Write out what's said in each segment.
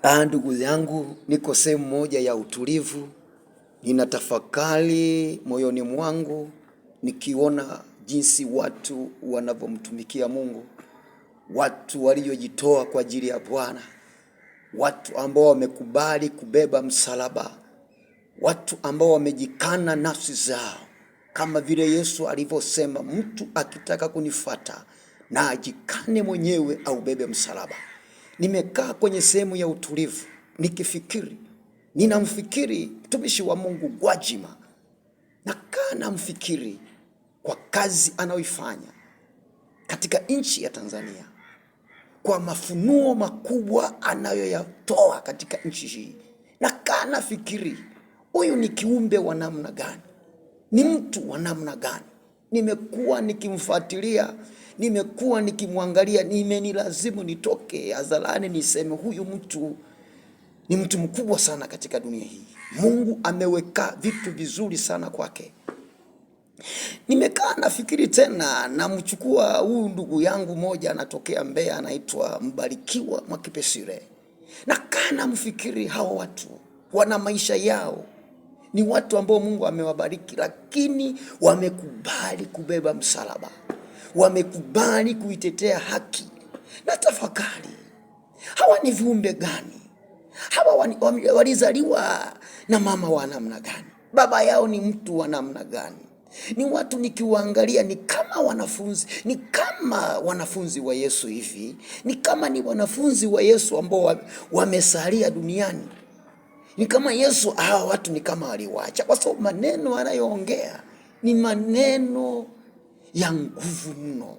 Ndugu yangu, niko sehemu moja ya utulivu, ninatafakari moyoni mwangu, nikiona jinsi watu wanavyomtumikia Mungu, watu waliojitoa kwa ajili ya Bwana, watu ambao wamekubali kubeba msalaba, watu ambao wamejikana nafsi zao, kama vile Yesu alivyosema, mtu akitaka kunifuata na ajikane mwenyewe au bebe msalaba. Nimekaa kwenye sehemu ya utulivu nikifikiri, ninamfikiri mtumishi wa Mungu Gwajima, nakaa namfikiri kwa kazi anayoifanya katika nchi ya Tanzania, kwa mafunuo makubwa anayoyatoa katika nchi hii. Nakaa nafikiri, huyu ni kiumbe wa namna gani? Ni mtu wa namna gani? Nimekuwa nikimfuatilia, nimekuwa nikimwangalia, imenilazimu nitoke hadharani niseme huyu mtu ni mtu mkubwa sana katika dunia hii. Mungu ameweka vitu vizuri sana kwake. Nimekaa nafikiri tena, namchukua huyu ndugu yangu moja anatokea Mbeya, anaitwa Mbarikiwa Mwakipesile. Nakaa namfikiri, hao watu wana maisha yao, ni watu ambao Mungu amewabariki, lakini wamekubali kubeba msalaba, wamekubali kuitetea haki. Na tafakari, hawa ni viumbe gani? Hawa walizaliwa na mama wa namna gani? Baba yao ni mtu wa namna gani? Ni watu nikiwaangalia ni kama wanafunzi wa Yesu hivi, ni wanafunzi wa Yesu ambao wamesalia duniani. Ni kama Yesu, hawa watu ni kama waliwacha, kwa sababu maneno anayoongea ni maneno ya nguvu mno.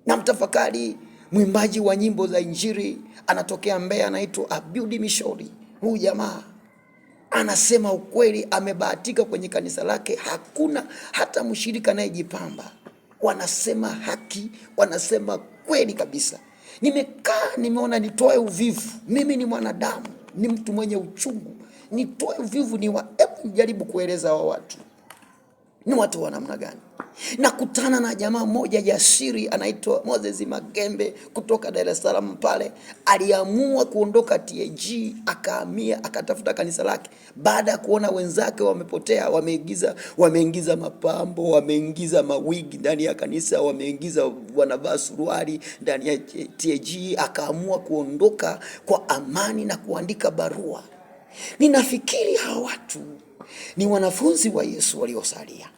Na mtafakari, mwimbaji wa nyimbo za Injili anatokea Mbeya, anaitwa Abiudi Mishori. Huyu jamaa anasema ukweli, amebahatika kwenye kanisa lake, hakuna hata mshirika anayejipamba. Wanasema haki, wanasema kweli kabisa. Nimekaa nimeona nitoe uvivu. Mimi ni mwanadamu, ni mtu mwenye uchungu, nitoe uvivu, nijaribu kueleza wa watu ni watu wa namna gani. Nakutana na jamaa mmoja jasiri anaitwa Moses Magembe kutoka Dar es Salaam pale. Aliamua kuondoka TAG, akahamia akatafuta kanisa lake baada ya kuona wenzake wamepotea, wameingiza mapambo, wameingiza mawigi ndani ya kanisa, wameingiza wanavaa suruali ndani ya TAG. Akaamua kuondoka kwa amani na kuandika barua. Ninafikiri hawa watu ni wanafunzi wa Yesu waliosalia,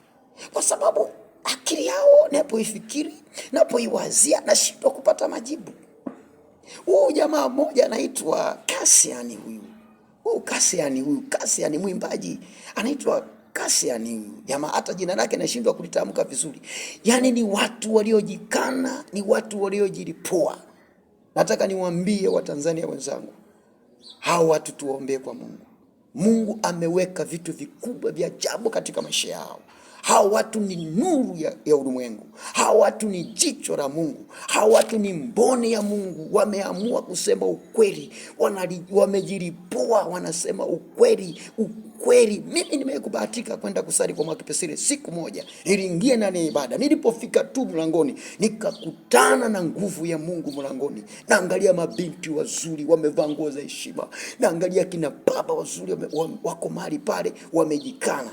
kwa sababu akili yao napoifikiri, napoiwazia, nashindwa kupata majibu. Huyu jamaa mmoja anaitwa Kasiani. Kasiani mwimbaji anaitwa Kasiani. Jamaa hata jina lake nashindwa kulitamka vizuri. Yaani ni watu waliojikana, ni watu waliojilipua. Nataka niwaambie Watanzania wenzangu, hao watu tuombe kwa Mungu. Mungu ameweka vitu vikubwa vya ajabu katika maisha yao. Hao watu ni nuru ya ulimwengu. Hao watu ni jicho la Mungu. Hao watu ni mbone ya Mungu. Wameamua kusema ukweli, wamejilipua, wanasema ukweli. Mimi nimekubahatika kwenda kusali kwa Mwakipesile siku moja. Niliingia ndani ya ibada. Nilipofika tu mlangoni, nikakutana na nguvu ya Mungu mlangoni. Naangalia mabinti wazuri wamevaa nguo za heshima. Naangalia kina baba wazuri wako mahali pale wamejikana.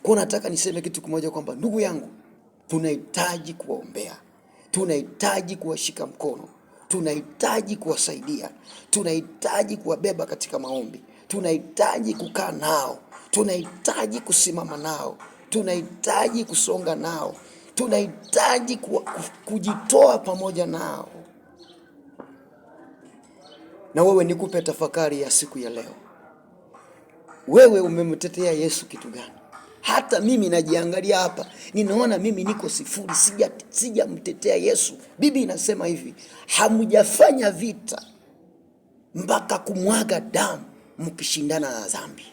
Kwa nataka niseme kitu kimoja, kwamba ndugu yangu, tunahitaji kuwaombea, tunahitaji kuwashika mkono, tunahitaji kuwasaidia, tunahitaji kuwabeba katika maombi, tunahitaji kukaa nao, tunahitaji kusimama nao, tunahitaji kusonga nao, tunahitaji kujitoa pamoja nao. Na wewe nikupe tafakari ya siku ya leo. Wewe umemtetea Yesu kitu gani? Hata mimi najiangalia hapa, ninaona mimi niko sifuri, sijamtetea Yesu. Biblia inasema hivi, hamjafanya vita mpaka kumwaga damu mkishindana na dhambi.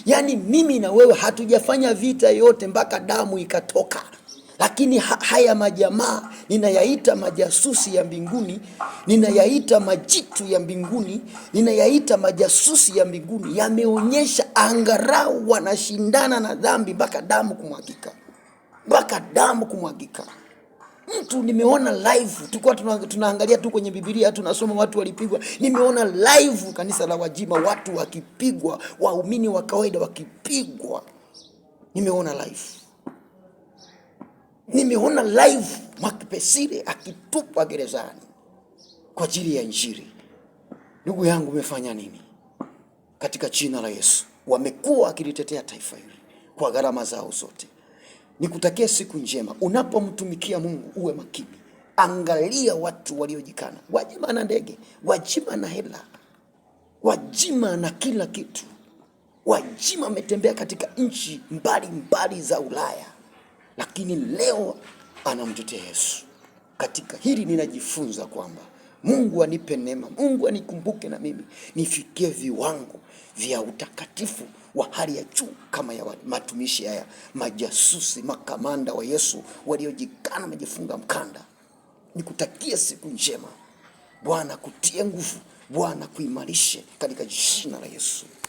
Yaani mimi na wewe hatujafanya vita yote mpaka damu ikatoka. Lakini haya majamaa ninayaita majasusi ya mbinguni, ninayaita majitu ya mbinguni, ninayaita majasusi ya mbinguni, yameonyesha angarau wanashindana na dhambi mpaka damu kumwagika. mtu nimeona live, tulikuwa tunaangalia tu kwenye Biblia, tunasoma watu walipigwa. Nimeona live kanisa la Wajima watu wakipigwa, waumini wa kawaida wakipigwa. Nimeona live. Nimeona live Mwakipesile akitupwa gerezani kwa ajili ya Injili. Ndugu yangu, umefanya nini? Katika jina la Yesu, wamekuwa wakilitetea taifa hili kwa gharama zao zote. Nikutakia siku njema. Unapomtumikia Mungu uwe makini. Angalia watu waliojikana. Wajima na ndege, Wajima na hela, Wajima na kila kitu. Wajima ametembea katika nchi mbali za Ulaya, lakini leo anamtetea Yesu. Katika hili ninajifunza kwamba Mungu anipe neema, Mungu anikumbuke na mimi nifikie viwango vya utakatifu wa hali ya juu kama ya matumishi haya majasusi, makamanda wa Yesu waliojikana wamejifunga mkanda. Nikutakia siku njema. Bwana kutie nguvu, Bwana kuimarishe katika jina la Yesu.